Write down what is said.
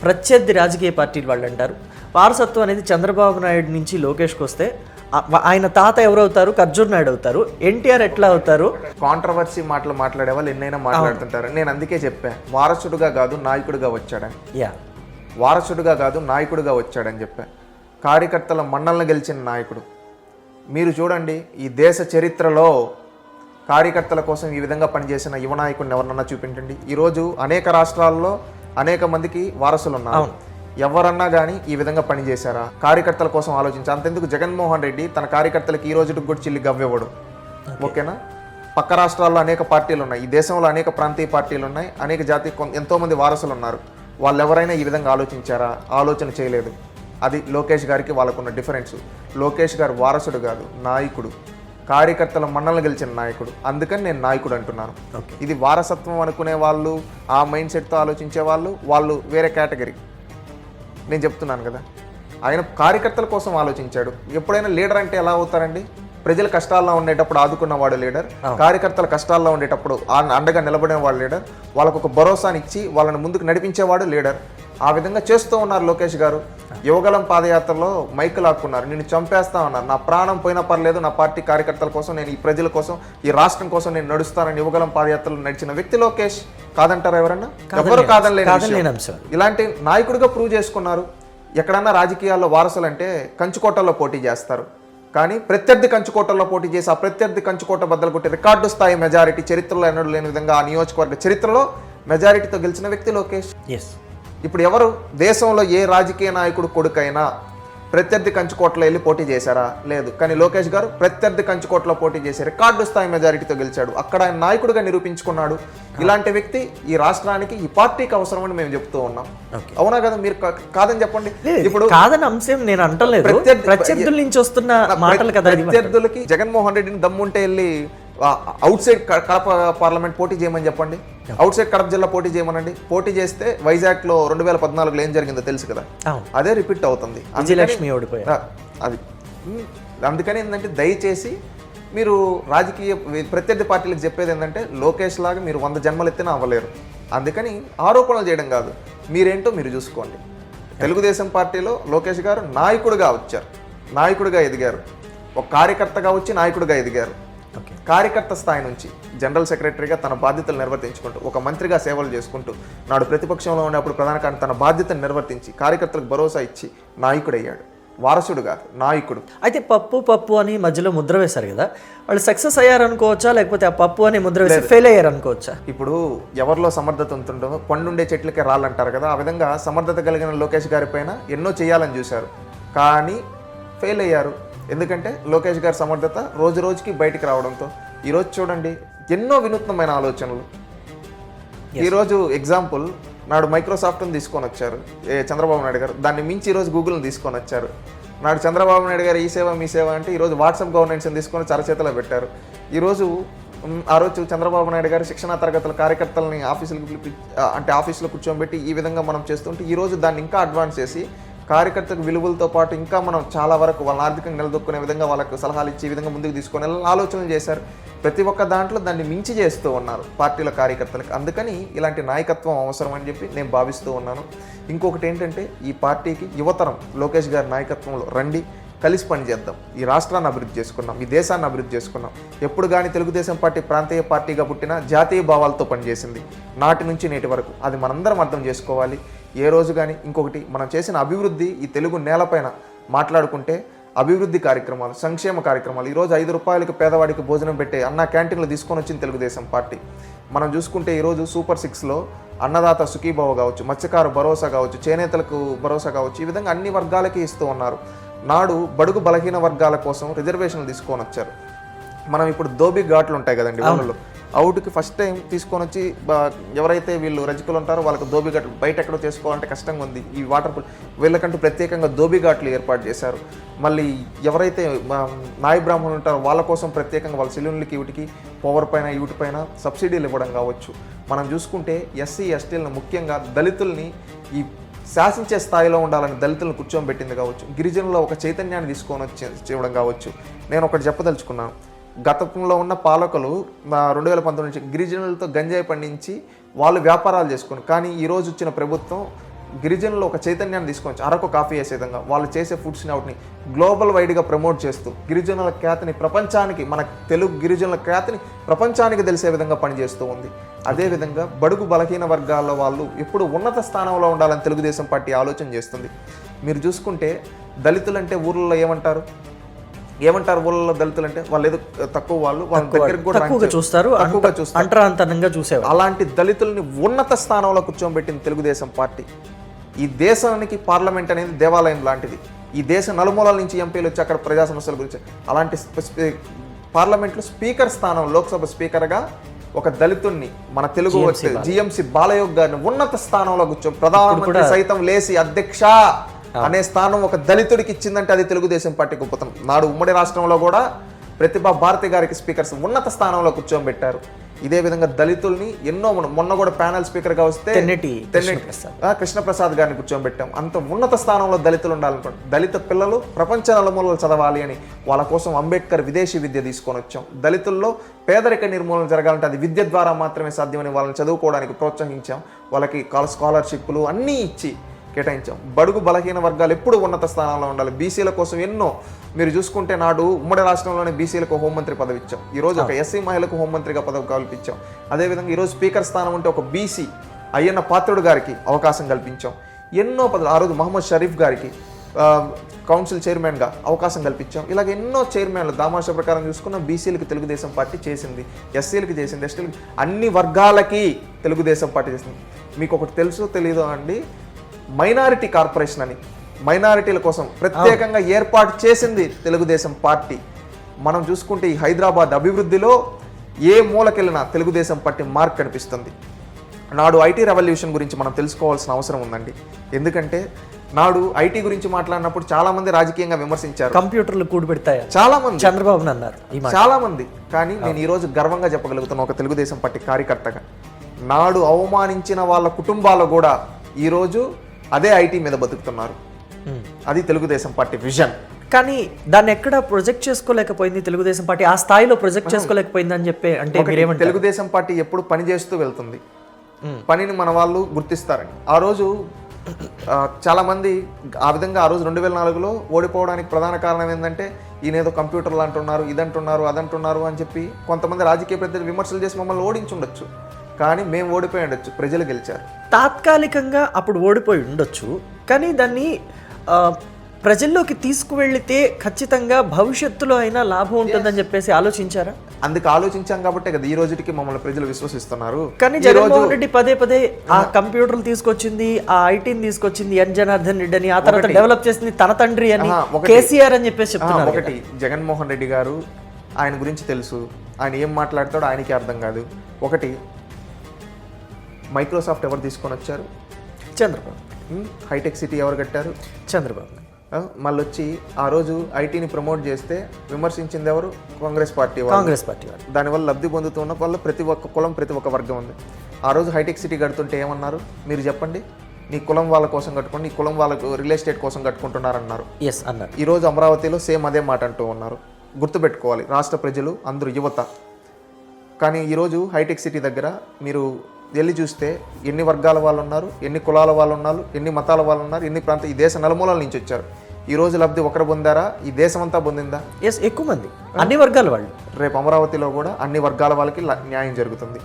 ప్రత్యర్థి రాజకీయ పార్టీలు వాళ్ళు అంటారు వారసత్వం అనేది చంద్రబాబు నాయుడు నుంచి లోకేష్కి వస్తే ఆయన తాత ఎవరవుతారు, ఖర్జూర్ నాయుడు అవుతారు, ఎన్టీఆర్ ఎట్లా అవుతారు? కాంట్రవర్సీ మాటలు మాట్లాడే వాళ్ళు ఎన్నైనా మాట్లాడుతుంటారు. నేను అందుకే చెప్పాను, వారసుడుగా కాదు నాయకుడిగా వచ్చాడని. వారసుడుగా కాదు నాయకుడిగా వచ్చాడని చెప్పాను. కార్యకర్తల మన్నలను గెలిచిన నాయకుడు. మీరు చూడండి, ఈ దేశ చరిత్రలో కార్యకర్తల కోసం ఈ విధంగా పనిచేసిన యువ నాయకుడిని ఎవరన్నా చూపించండి. ఈరోజు అనేక రాష్ట్రాల్లో అనేక మందికి వారసులు ఉన్నారు. ఎవరన్నా కానీ ఈ విధంగా పనిచేశారా? కార్యకర్తల కోసం ఆలోచించి అంతెందుకు జగన్మోహన్ రెడ్డి తన కార్యకర్తలకి ఈ రోజుకి కూడా చిల్లి గవ్వెవ్వడు. ఓకేనా? పక్క రాష్ట్రాల్లో అనేక పార్టీలు ఉన్నాయి, ఈ దేశంలో అనేక ప్రాంతీయ పార్టీలు ఉన్నాయి, అనేక జాతి ఎంతోమంది వారసులు ఉన్నారు. వాళ్ళు ఎవరైనా ఈ విధంగా ఆలోచించారా? ఆలోచన చేయలేదు. అది లోకేష్ గారికి వాళ్ళకున్న డిఫరెన్స్. లోకేష్ గారు వారసుడు కాదు, నాయకుడు, కార్యకర్తల మన్నలను గెలిచిన నాయకుడు. అందుకని నేను నాయకుడు అంటున్నాను. ఇది వారసత్వం అనుకునే వాళ్ళు, ఆ మైండ్ సెట్తో ఆలోచించే వాళ్ళు వేరే కేటగిరీ. నేను చెప్తున్నాను కదా, ఆయన కార్యకర్తల కోసం ఆలోచించాడు. ఎప్పుడైనా లీడర్ అంటే ఎలా అవుతారండి? ప్రజల కష్టాల్లో ఉండేటప్పుడు ఆదుకున్నవాడు లీడర్, కార్యకర్తల కష్టాల్లో ఉండేటప్పుడు అండగా నిలబడినవాడు లీడర్, వాళ్ళకు ఒక భరోసాని ఇచ్చి వాళ్ళని ముందుకు నడిపించేవాడు లీడర్. ఆ విధంగా చేస్తూ ఉన్నారు లోకేష్ గారు. యువగలం పాదయాత్రలో మైకు లాక్కున్నారు, నేను చంపేస్తా ఉన్నారు, నా ప్రాణం పోయినా పర్లేదు, నా పార్టీ కార్యకర్తల కోసం, నేను ఈ ప్రజల కోసం, ఈ రాష్ట్రం కోసం నేను నడుస్తానని యువగలం పాదయాత్రలో నడిచిన వ్యక్తి లోకేష్. కాదంటారా ఎవరన్నా? ఎవరు కాదనలేని అంశం. ఇలాంటి నాయకుడిగా ప్రూవ్ చేసుకున్నారు. ఎక్కడన్నా రాజకీయాల్లో వారసులు అంటే కంచుకోటల్లో పోటీ చేస్తారు, కానీ ప్రత్యర్థి కంచుకోటల్లో పోటీ చేసి ఆ ప్రత్యర్థి కంచుకోట బద్దలు కొట్టి రికార్డు స్థాయి మెజారిటీ, చరిత్రలో ఎన్నడూ లేని విధంగా ఆ నియోజకవర్గ చరిత్రలో మెజారిటీతో గెలిచిన వ్యక్తి లోకేష్. ఇప్పుడు ఎవరు దేశంలో ఏ రాజకీయ నాయకుడు కొడుకైనా ప్రత్యర్థి కంచుకోటలో వెళ్ళి పోటీ చేశారా? లేదు. కానీ లోకేష్ గారు ప్రత్యర్థి కంచుకోటలో పోటీ చేసి రికార్డు స్థాయి మెజారిటీతో గెలిచాడు. అక్కడ ఆయన నాయకుడిగా నిరూపించుకున్నాడు. ఇలాంటి వ్యక్తి ఈ రాష్ట్రానికి, ఈ పార్టీకి అవసరమని మేము చెప్తూ ఉన్నాం. అవునా కదా? మీరు కాదని చెప్పండి. ఇప్పుడు కాదని అంశం నేను అంటలేదు, ప్రత్యర్థుల నుంచి వస్తున్న మాటలు కదా. ప్రత్యర్థులకి జగన్మోహన్ రెడ్డిని దమ్ముంటే వెళ్ళి అవుట్ సైడ్ కడప పార్లమెంట్ పోటీ చేయమని చెప్పండి, అవుట్ సైడ్ కడప జిల్లా పోటీ చేయమనండి. పోటీ చేస్తే వైజాగ్ లో 2014లో ఏం జరిగిందో తెలుసు కదా, అదే రిపీట్ అవుతుంది. అది అందుకని ఏంటంటే, దయచేసి మీరు రాజకీయ ప్రత్యర్థి పార్టీలకు చెప్పేది ఏంటంటే, లోకేష్ లాగా మీరు 100 జన్మలు ఎత్తినా అవ్వలేరు. అందుకని ఆరోపణలు చేయడం కాదు, మీరేంటో మీరు చూసుకోండి. తెలుగుదేశం పార్టీలో లోకేష్ గారు నాయకుడిగా వచ్చారు, నాయకుడిగా ఎదిగారు, ఒక కార్యకర్తగా వచ్చి నాయకుడిగా ఎదిగారు. కార్యకర్త స్థాయి నుంచి జనరల్ సెక్రటరీగా తన బాధ్యతలు నిర్వర్తించుకుంటూ, ఒక మంత్రిగా సేవలు చేసుకుంటూ, నాడు ప్రతిపక్షంలో ఉన్నప్పుడు ప్రధాన కార్యదర్శి తన బాధ్యతను నిర్వర్తించి కార్యకర్తలకు భరోసా ఇచ్చి నాయకుడయ్యాడు. వారసుడు కాదు, నాయకుడు. అయితే పప్పు అని మధ్యలో ముద్ర వేశారు కదా, వాళ్ళు సక్సెస్ అయ్యారనుకోవచ్చా, లేకపోతే ఆ పప్పు అని ముద్ర వేసి ఫెయిల్ అయ్యారనుకోవచ్చా? ఇప్పుడు ఎవరిలో సమర్థత ఉంటుందో పండుండే చెట్లకే రాళ్ళంటారు కదా, ఆ విధంగా సమర్థత కలిగిన లోకేష్ గారి పైన ఎన్నో చేయాలని చూశారు, కానీ ఫెయిల్ అయ్యారు. ఎందుకంటే లోకేష్ గారి సమర్థత రోజు రోజుకి బయటికి రావడంతో ఈరోజు చూడండి ఎన్నో వినూత్నమైన ఆలోచనలు. ఈరోజు ఎగ్జాంపుల్, నాడు మైక్రోసాఫ్ట్ని తీసుకొని వచ్చారు చంద్రబాబు నాయుడు గారు, దాన్ని మించి ఈరోజు గూగుల్ని తీసుకొని వచ్చారు. నాడు చంద్రబాబు నాయుడు గారు ఈ సేవ మీ సేవ అంటే ఈరోజు వాట్సాప్ గవర్నెన్స్ని తీసుకొని చరచేతలో పెట్టారు. ఈరోజు ఆ రోజు చంద్రబాబు నాయుడు గారు శిక్షణా తరగతుల కార్యకర్తలని ఆఫీసులో కూర్చోబెట్టి ఈ విధంగా మనం చేస్తుంటే, ఈరోజు దాన్ని ఇంకా అడ్వాన్స్ చేసి కార్యకర్తకు విలువలతో పాటు ఇంకా మనం చాలా వరకు వాళ్ళని ఆర్థికంగా నిలదొక్కునే విధంగా వాళ్ళకు సలహాలు ఇచ్చి ఈ విధంగా ముందుకు తీసుకొని ఆలోచనలు చేశారు. ప్రతి ఒక్క దాంట్లో దాన్ని మించి చేస్తూ ఉన్నారు పార్టీల కార్యకర్తలకు. అందుకని ఇలాంటి నాయకత్వం అవసరం అని చెప్పి నేను భావిస్తూ ఉన్నాను. ఇంకొకటి ఏంటంటే, ఈ పార్టీకి యువతరం లోకేష్ గారి నాయకత్వంలో రండి, కలిసి పనిచేద్దాం. ఈ రాష్ట్రాన్ని అభివృద్ధి చేసుకున్నాం, ఈ దేశాన్ని అభివృద్ధి చేసుకున్నాం. ఎప్పుడు కానీ తెలుగుదేశం పార్టీ ప్రాంతీయ పార్టీగా పుట్టిన జాతీయ భావాలతో పనిచేసింది, నాటి నుంచి నేటి వరకు. అది మనందరం అర్థం చేసుకోవాలి. ఏ రోజు కానీ ఇంకొకటి, మనం చేసిన అభివృద్ధి ఈ తెలుగు నేలపైన మాట్లాడుకుంటే అభివృద్ధి కార్యక్రమాలు, సంక్షేమ కార్యక్రమాలు. ఈరోజు 5 రూపాయలకు పేదవాడికి భోజనం పెట్టే అన్న క్యాంటీన్లు తీసుకొని వచ్చింది తెలుగుదేశం పార్టీ. మనం చూసుకుంటే ఈరోజు సూపర్ 6లో అన్నదాత సుఖీభవ కావచ్చు, మత్స్యకారు భరోసా కావచ్చు, చేనేతలకు భరోసా కావచ్చు, ఈ విధంగా అన్ని వర్గాలకి ఇస్తూ ఉన్నారు. నాడు బడుగు బలహీన వర్గాల కోసం రిజర్వేషన్లు తీసుకొని వచ్చారు. మనం ఇప్పుడు దోబి ఘాట్లు ఉంటాయి కదండి ఊళ్ళలో, అవుట్కి ఫస్ట్ టైం తీసుకొని వచ్చి ఎవరైతే వీళ్ళు రజకులు ఉంటారో వాళ్ళకి దోబి ఘాట్లు బయట ఎక్కడో చేసుకోవాలంటే కష్టంగా ఉంది. ఈ వాటర్ వీళ్ళకంటూ ప్రత్యేకంగా దోబి ఘాట్లు ఏర్పాటు చేశారు. మళ్ళీ ఎవరైతే నాయ బ్రాహ్మణులు ఉంటారో వాళ్ళ కోసం ప్రత్యేకంగా వాళ్ళ సెలూన్లకి వీటికి పవర్ పైన వీటిపైన సబ్సిడీలు ఇవ్వడం కావచ్చు. మనం చూసుకుంటే ఎస్సీ ఎస్టీలను, ముఖ్యంగా దళితుల్ని ఈ శాసించే స్థాయిలో ఉండాలని దళితులను కూర్చోబెట్టింది కావచ్చు. గిరిజనుల్లో ఒక చైతన్యాన్ని తీసుకొని వచ్చి చేయడం కావచ్చు. నేను ఒకటి చెప్పదలుచుకున్నాను. గతంలో ఉన్న పాలకులు 2019 నుంచి గిరిజనులతో గంజాయి పండించి వాళ్ళు వ్యాపారాలు చేసుకుని, కానీ ఈరోజు వచ్చిన ప్రభుత్వం గిరిజనులు ఒక చైతన్యాన్ని తీసుకొచ్చి అరకు కాఫీ చేసే విధంగా వాళ్ళు చేసే ఫుడ్స్ని వాటిని గ్లోబల్ వైడ్గా ప్రమోట్ చేస్తూ గిరిజనుల ఖ్యాతిని ప్రపంచానికి, మన తెలుగు గిరిజనుల ఖ్యాతిని ప్రపంచానికి తెలిసే విధంగా పనిచేస్తూ ఉంది. అదేవిధంగా బడుగు బలహీన వర్గాల వాళ్ళు ఎప్పుడు ఉన్నత స్థానంలో ఉండాలని తెలుగుదేశం పార్టీ ఆలోచన చేస్తుంది. మీరు చూసుకుంటే దళితులంటే ఊర్లలో ఏమంటారు ఊళ్ళలో దళితులు అంటే వాళ్ళు ఏదో తక్కువ వాళ్ళు, వాళ్ళ దగ్గరికి కూడా తక్కువగా చూస్తారు, అంటరాంతరంగా చూసేవారు. అలాంటి దళితుల్ని ఉన్నత స్థానంలో కూర్చోబెట్టింది తెలుగుదేశం పార్టీ. ఈ దేశానికి పార్లమెంట్ అనేది దేవాలయం లాంటిది. ఈ దేశ నలుమూలల నుంచి ఎంపీలు వచ్చి అక్కడ ప్రజా సమస్యల గురించి అలాంటి పార్లమెంట్లో స్పీకర్ స్థానం, లోక్సభ స్పీకర్గా ఒక దళితుణ్ణి మన తెలుగు జిఎంసి బాలయోగ్ గారిని ఉన్నత స్థానంలో ప్రధానమంత్రి సైతం లేసి అధ్యక్ష అనే స్థానం ఒక దళితుడికి ఇచ్చిందంటే అది తెలుగుదేశం పార్టీ గొప్పతనం. నాడు ఉమ్మడి రాష్ట్రంలో కూడా ప్రతిభా భారతి గారికి స్పీకర్స్ ఉన్నత స్థానంలో కూర్చోబెట్టారు. ఇదే విధంగా దళితుల్ని ఎన్నో, మొన్న కూడా ప్యానల్ స్పీకర్గా వస్తే కృష్ణప్రసాద్ గారిని కూర్చోబెట్టాం. అంత ఉన్నత స్థానంలో దళితులు ఉండాలనుకోండి. దళిత పిల్లలు ప్రపంచ నలుమూలలు చదవాలి అని వాళ్ళ కోసం అంబేద్కర్ విదేశీ విద్య తీసుకొని వచ్చాం. దళితుల్లో పేదరిక నిర్మూలన జరగాలంటే అది విద్య ద్వారా మాత్రమే సాధ్యమని వాళ్ళని చదువుకోవడానికి ప్రోత్సహించాం. వాళ్ళకి స్కాలర్షిప్లు అన్నీ ఇచ్చి కేటాయించాం. బడుగు బలహీన వర్గాలు ఎప్పుడు ఉన్నత స్థానంలో ఉండాలి. బీసీల కోసం ఎన్నో, మీరు చూసుకుంటే నాడు ఉమ్మడి రాష్ట్రంలోనే బీసీలకు హోంమంత్రి పదవి ఇచ్చాం. ఈరోజు ఒక ఎస్సీ మహిళకు హోంమంత్రిగా పదవి కల్పించాం. అదేవిధంగా ఈరోజు స్పీకర్ స్థానం ఉంటే ఒక బీసీ అయ్యన్న పాత్రుడు గారికి అవకాశం కల్పించాం. ఎన్నో పదవులు, ఆ రోజు మహమ్మద్ షరీఫ్ గారికి కౌన్సిల్ చైర్మన్గా అవకాశం కల్పించాం. ఇలాగ ఎన్నో చైర్మన్లు దామాషా ప్రకారం చూసుకున్న బీసీలకు తెలుగుదేశం పార్టీ చేసింది, ఎస్సీలకు చేసింది, ఎస్టీలకు, అన్ని వర్గాలకి తెలుగుదేశం పార్టీ చేసింది. మీకు ఒకటి తెలుసో తెలీదో అండి, మైనారిటీ కార్పొరేషన్ అని మైనారిటీల కోసం ప్రత్యేకంగా ఏర్పాటు చేసింది తెలుగుదేశం పార్టీ. మనం చూసుకుంటే ఈ హైదరాబాద్ అభివృద్ధిలో ఏ మూలకెళ్ళినా తెలుగుదేశం పార్టీ మార్క్ కనిపిస్తుంది. నాడు ఐటీ రెవల్యూషన్ గురించి మనం తెలుసుకోవాల్సిన అవసరం ఉందండి. ఎందుకంటే నాడు ఐటీ గురించి మాట్లాడినప్పుడు చాలా మంది రాజకీయంగా విమర్శించారు. కంప్యూటర్లు కూడిపెడతాయి చాలా మంది, చంద్రబాబు అన్నారు చాలా మంది. కానీ నేను ఈరోజు గర్వంగా చెప్పగలుగుతున్న ఒక తెలుగుదేశం పార్టీ కార్యకర్తగా, నాడు అవమానించిన వాళ్ళ కుటుంబాలు కూడా ఈరోజు అదే ఐటీ మీద బతుకుతున్నారు. అది తెలుగుదేశం పార్టీ విజన్. కానీ దాన్ని ఎక్కడ ప్రొజెక్ట్ చేసుకోలేకపోయింది తెలుగుదేశం పార్టీ, ఆ స్థాయిలో ప్రొజెక్ట్ చేసుకోలేకపోయింది అని చెప్పి అంటే తెలుగుదేశం పార్టీ ఎప్పుడు పని చేస్తూ వెళ్తుంది, పనిని మన వాళ్ళు గుర్తిస్తారని. ఆ రోజు చాలా మంది ఆ విధంగా ఆ రోజు 2004లో ఓడిపోవడానికి ప్రధాన కారణం ఏంటంటే ఈయనేదో కంప్యూటర్లు అంటున్నారు, ఇదంటున్నారు, అదంటున్నారు అని చెప్పి కొంతమంది రాజకీయ ప్రతినిధులు విమర్శలు చేసి మమ్మల్ని ఓడించుండొచ్చు. కానీ మేము ఓడిపోయి ఉండొచ్చు, ప్రజలు గెలిచారు. తాత్కాలికంగా అప్పుడు ఓడిపోయి ఉండొచ్చు, కానీ దాన్ని ప్రజల్లోకి తీసుకువెళ్తే ఖచ్చితంగా భవిష్యత్తులో అయినా లాభం ఉంటుందని చెప్పేసి ఆలోచించారా? అందుకు ఆలోచించాం కాబట్టి కదా ఈ రోజుకి మమ్మల్ని ప్రజలు విశ్వసిస్తున్నారు. కానీ జగన్మోహన్ రెడ్డి పదే పదే ఆ కంప్యూటర్లు తీసుకొచ్చింది, ఆ ఐటీని తీసుకొచ్చింది ఎన్ జనార్దన్ రెడ్డి అని, ఆ తర్వాత డెవలప్ చేసింది తన తండ్రి అని, కేసీఆర్ అని చెప్పేసి చెప్తున్నారు. ఒకటి, జగన్మోహన్ రెడ్డి గారు ఆయన గురించి తెలుసు, ఆయన ఏం మాట్లాడతాడో ఆయనకి అర్థం కాదు. ఒకటి, మైక్రోసాఫ్ట్ ఎవరు తీసుకొని వచ్చారు? చంద్రబాబు. హైటెక్ సిటీ ఎవరు కట్టారు? చంద్రబాబు. మళ్ళీ వచ్చి ఆ రోజు ఐటీని ప్రమోట్ చేస్తే విమర్శించింది ఎవరు? కాంగ్రెస్ పార్టీ వాళ్ళు. దానివల్ల లబ్ధి పొందుతున్న వాళ్ళు ప్రతి ఒక్క కులం, ప్రతి ఒక్క వర్గం ఉంది. ఆ రోజు హైటెక్ సిటీ కడుతుంటే ఏమన్నారు? మీరు చెప్పండి, నీ కులం వాళ్ళ కోసం కట్టుకోండి, నీ కులం వాళ్ళకు రియల్ ఎస్టేట్ కోసం కట్టుకుంటున్నారన్నారు. ఎస్ అన్నారు. ఈరోజు అమరావతిలో సేమ్ అదే మాట అంటూ ఉన్నారు. గుర్తుపెట్టుకోవాలి రాష్ట్ర ప్రజలు, అందరూ యువత. కానీ ఈరోజు హైటెక్ సిటీ దగ్గర మీరు వెళ్ళి చూస్తే ఎన్ని వర్గాల వాళ్ళు ఉన్నారు, ఎన్ని కులాల వాళ్ళు ఉన్నారు, ఎన్ని మతాల వాళ్ళు ఉన్నారు, ఎన్ని ఈ దేశ నలుమూలల నుంచి వచ్చారు. ఈ రోజు లబ్ధి ఒకరు పొందారా? ఈ దేశం అంతా పొందిందా? ఎస్, ఎక్కువ మంది, అన్ని వర్గాల వాళ్ళు. రేపు అమరావతిలో కూడా అన్ని వర్గాల వాళ్ళకి న్యాయం జరుగుతుంది.